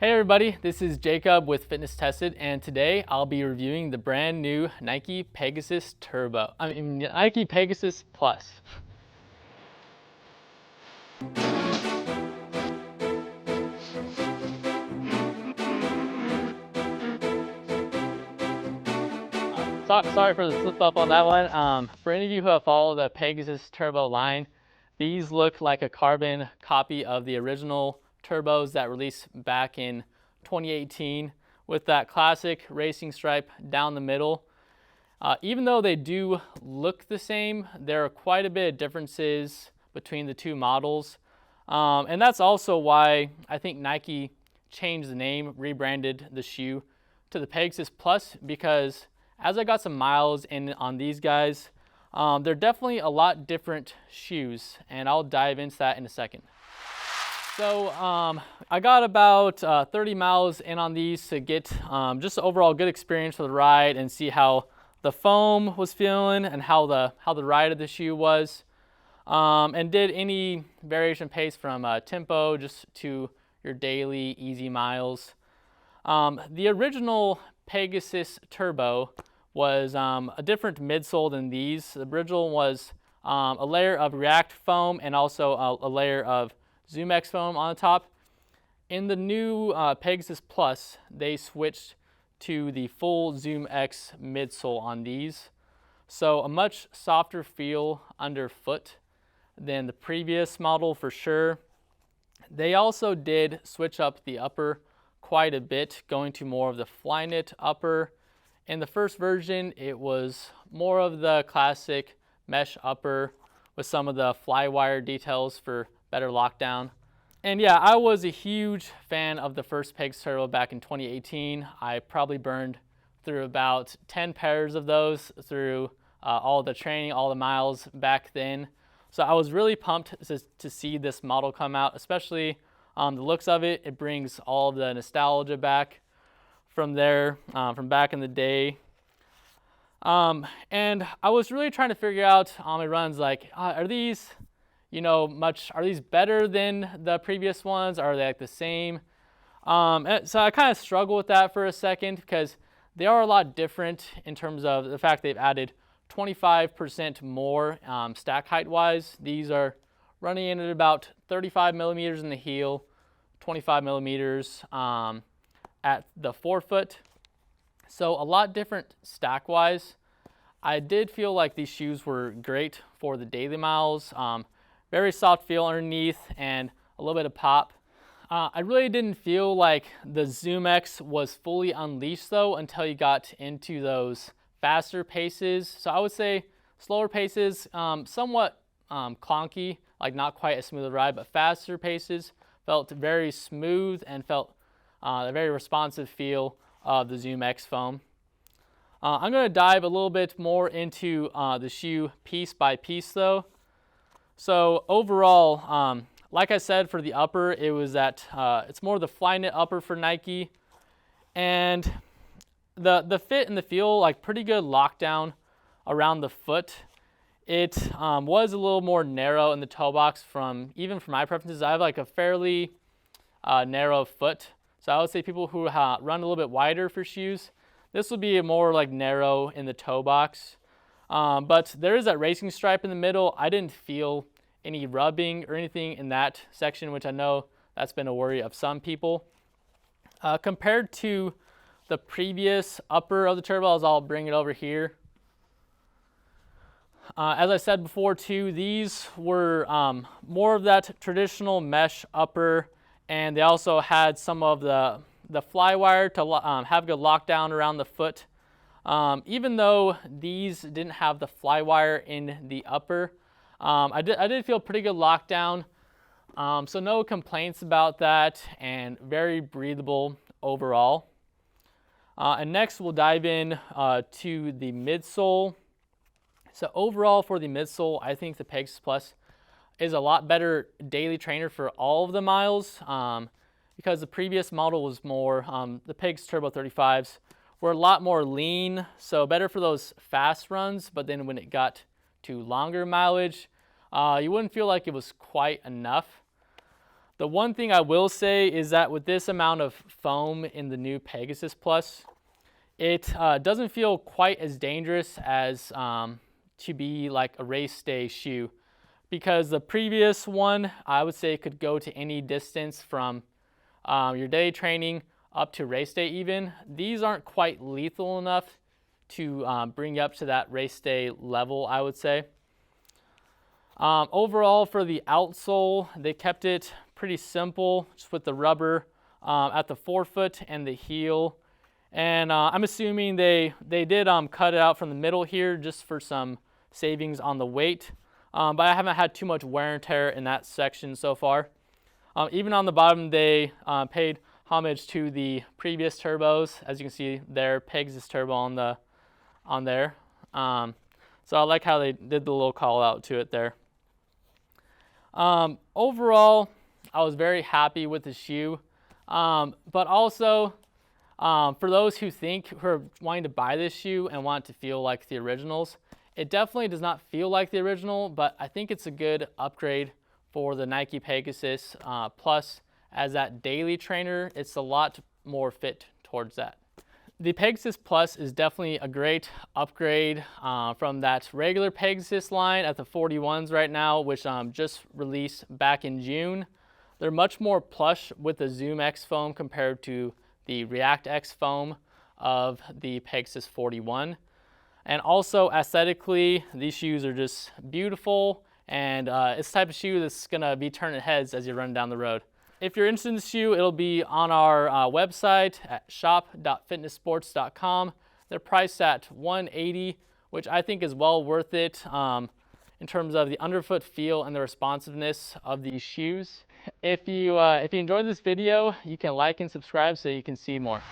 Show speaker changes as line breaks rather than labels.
Hey everybody, this is Jacob with Fitness Tested, and today I'll be reviewing the brand new Nike Pegasus Nike Pegasus Plus. Sorry for the slip up on that one. For any of you who have followed the Pegasus Turbo line, these look like a carbon copy of the original turbos that released back in 2018 with that classic racing stripe down the middle. Even though they do look the same, there are quite a bit of differences between the two models. And that's also why I think Nike changed the name, rebranded the shoe to the Pegasus Plus, because as I got some miles in on these guys, they're definitely a lot different shoes, and I'll dive into that in a second. So I got about 30 miles in on these to get just an overall good experience for the ride and see how the foam was feeling and how the ride of the shoe was, and did any variation pace from tempo just to your daily easy miles. The original Pegasus Turbo was a different midsole than these. The original was a layer of React foam and also a layer of ZoomX foam on the top. In the new Pegasus Plus, they switched to the full ZoomX midsole on these. So a much softer feel underfoot than the previous model for sure. They also did switch up the upper quite a bit, going to more of the Flyknit upper. In the first version, it was more of the classic mesh upper with some of the flywire details for better lockdown. And yeah, I was a huge fan of the first Pegasus Turbo back in 2018. I probably burned through about 10 pairs of those through all the training, all the miles back then. So I was really pumped to see this model come out, especially the looks of it. It brings all of the nostalgia back from there, from back in the day. And I was really trying to figure out on my runs, like, are these, are these better than the previous ones? Are they like the same? So I kind of struggled with that for a second because they are a lot different in terms of the fact they've added 25% more stack height wise. These are running in at about 35 millimeters in the heel, 25 millimeters at the forefoot. So a lot different stack wise. I did feel like these shoes were great for the daily miles. Very soft feel underneath and a little bit of pop. I really didn't feel like the ZoomX was fully unleashed though until you got into those faster paces. So I would say slower paces, somewhat clunky, like not quite a smooth ride, but faster paces felt very smooth and felt a very responsive feel of the ZoomX foam. I'm going to dive a little bit more into the shoe piece by piece though. So overall, like I said, for the upper, it was it's more the Flyknit upper for Nike, and the fit and the feel, like pretty good lockdown around the foot. It was a little more narrow in the toe box even for my preferences. I have like a fairly narrow foot. So I would say people who run a little bit wider for shoes, this would be more like narrow in the toe box. But there is that racing stripe in the middle. I didn't feel any rubbing or anything in that section, which I know that's been a worry of some people. Compared to the previous upper of the Turbo, I'll bring it over here. As I said before too, these were more of that traditional mesh upper, and they also had some of the flywire to have good lockdown around the foot. Even though these didn't have the flywire in the upper, I did feel pretty good lockdown. So no complaints about that, and very breathable overall. And next we'll dive in to the midsole. So overall for the midsole, I think the Pegasus Plus is a lot better daily trainer for all of the miles, because the previous model was more, the Pegasus Turbo 35s were a lot more lean, so better for those fast runs, but then when it got to longer mileage, you wouldn't feel like it was quite enough. The one thing I will say is that with this amount of foam in the new Pegasus Plus, it doesn't feel quite as dangerous as to be like a race day shoe, because the previous one I would say could go to any distance from your day training up to race day even. These aren't quite lethal enough to bring you up to that race day level, I would say. Overall, for the outsole, they kept it pretty simple, just with the rubber at the forefoot and the heel. And I'm assuming they did cut it out from the middle here just for some savings on the weight. But I haven't had too much wear and tear in that section so far. Even on the bottom, they paid homage to the previous turbos. As you can see there, Pegasus turbo on there. So I like how they did the little call out to it there. Overall, I was very happy with the shoe, but also for those who are wanting to buy this shoe and want it to feel like the originals, it definitely does not feel like the original, but I think it's a good upgrade for the Nike Pegasus. Plus, as that daily trainer, it's a lot more fit towards that. The Pegasus Plus is definitely a great upgrade from that regular Pegasus line at the 41s right now, which just released back in June. They're much more plush with the Zoom X foam compared to the React X foam of the Pegasus 41. And also aesthetically, these shoes are just beautiful, and it's the type of shoe that's gonna be turning heads as you run down the road. If you're interested in the shoe, it'll be on our website at shop.fitnessports.com. They're priced at $180, which I think is well worth it in terms of the underfoot feel and the responsiveness of these shoes. If you enjoyed this video, you can like and subscribe so you can see more.